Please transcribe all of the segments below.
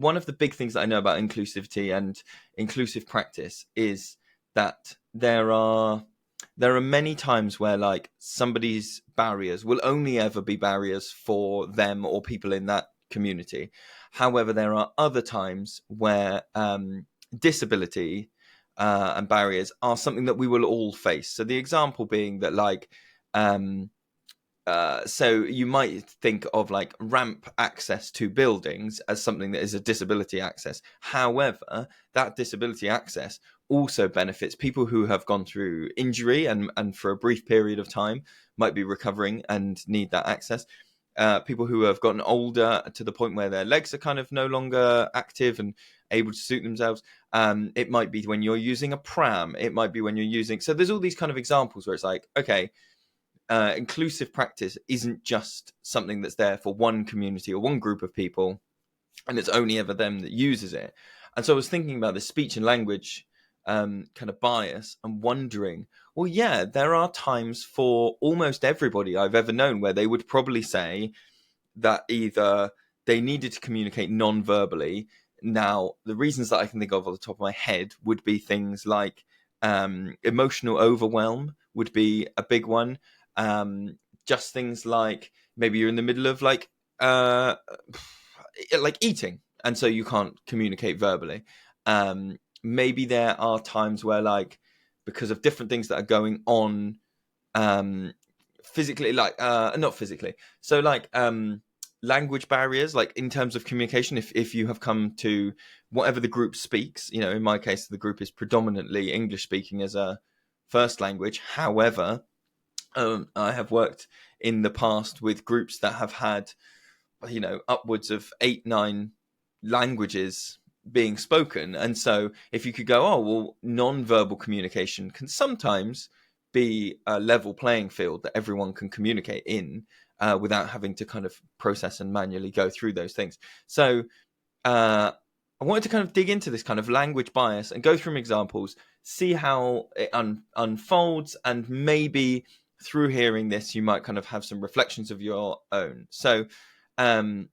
one of the big things that I know about inclusivity and inclusive practice is that there are many times where like somebody's barriers will only ever be barriers for them or people in that community. However, there are other times where disability and barriers are something that we will all face. So the example being that like um, so you might think of like ramp access to buildings as something that is a disability access. However, that disability access also benefits people who have gone through injury and for a brief period of time might be recovering and need that access. People who have gotten older to the point where their legs are kind of no longer active and able to suit themselves. It might be when you're using a pram. It might be when you're using. So there's all these kind of examples where it's like, okay, inclusive practice isn't just something that's there for one community or one group of people, and it's only ever them that uses it. And so I was thinking about the speech and language kind of bias and wondering, well, yeah, there are times for almost everybody I've ever known where they would probably say that either they needed to communicate non-verbally. Now, the reasons that I can think of off the top of my head would be things like emotional overwhelm would be a big one. Just things like maybe you're in the middle of like eating, and so you can't communicate verbally. Maybe there are times where like because of different things that are going on physically, like not physically, so like language barriers, like in terms of communication, if you have come to whatever the group speaks, you know, in my case the group is predominantly English speaking as a first language. However, I have worked in the past with groups that have had, you know, upwards of 8-9 languages being spoken. And so if you could go, oh, well, non-verbal communication can sometimes be a level playing field that everyone can communicate in without having to kind of process and manually go through those things. So I wanted to kind of dig into this kind of language bias and go through some examples, see how it unfolds, and maybe through hearing this, you might kind of have some reflections of your own. So one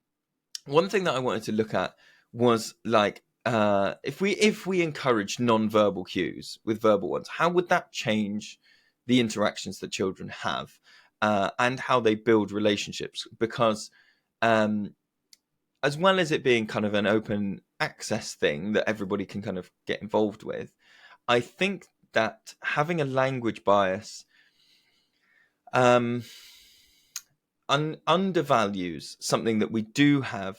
thing that I wanted to look at was like, if we encourage non-verbal cues with verbal ones, how would that change the interactions that children have and how they build relationships? Because as well as it being kind of an open access thing that everybody can kind of get involved with, I think that having a language bias undervalues something that we do have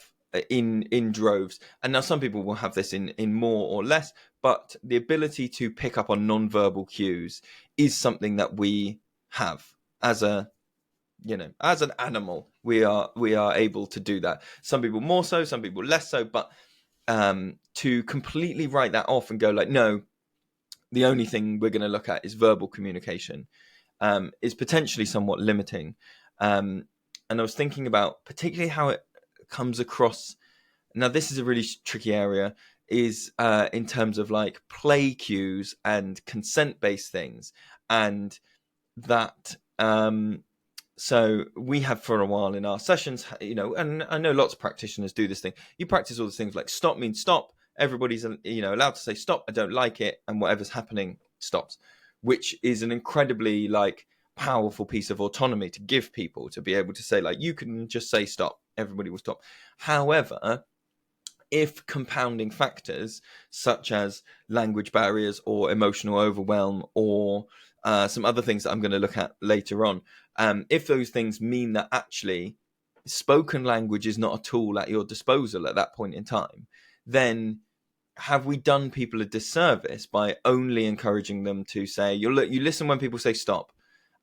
in droves. And now some people will have this in more or less, but the ability to pick up on non-verbal cues is something that we have as a, you know, as an animal. We are able to do that. Some people more so, some people less so, but to completely write that off and go like, no, the only thing we're going to look at is verbal communication, is potentially somewhat limiting. And I was thinking about particularly how it comes across. Now, this is a really tricky area, is in terms of like play cues and consent-based things. And that, so we have for a while in our sessions, you know, and I know lots of practitioners do this thing. You practice all the things like stop means stop. Everybody's, you know, allowed to say stop, I don't like it, and whatever's happening stops, which is an incredibly like powerful piece of autonomy to give people, to be able to say like, you can just say stop, everybody will stop. However, if compounding factors such as language barriers or emotional overwhelm or some other things that I'm going to look at later on, if those things mean that actually spoken language is not a tool at your disposal at that point in time, then have we done people a disservice by only encouraging them to say, you listen when people say stop?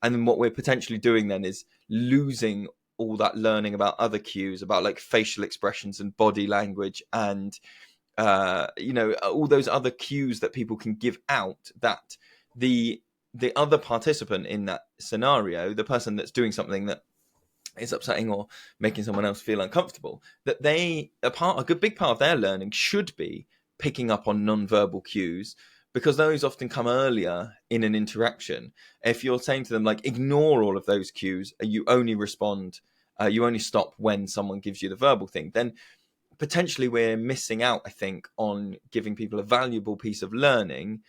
And then what we're potentially doing then is losing all that learning about other cues, about like facial expressions and body language and, you know, all those other cues that people can give out, that the other participant in that scenario, the person that's doing something that is upsetting or making someone else feel uncomfortable, that a good big part of their learning should be picking up on non-verbal cues, because those often come earlier in an interaction. If you're saying to them like, ignore all of those cues, you only respond, you only stop when someone gives you the verbal thing, then potentially we're missing out, I think, on giving people a valuable piece of learning,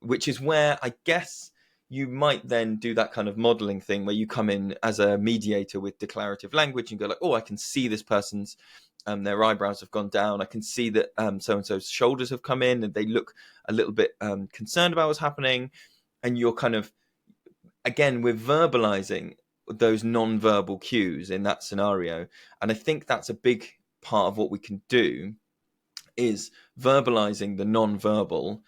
which is where I guess you might then do that kind of modeling thing where you come in as a mediator with declarative language and go like, oh, I can see this person's their eyebrows have gone down. I can see that so and so's shoulders have come in and they look a little bit concerned about what's happening. And you're kind of, again, we're verbalizing those non-verbal cues in that scenario. And I think that's a big part of what we can do, is verbalizing the non-verbal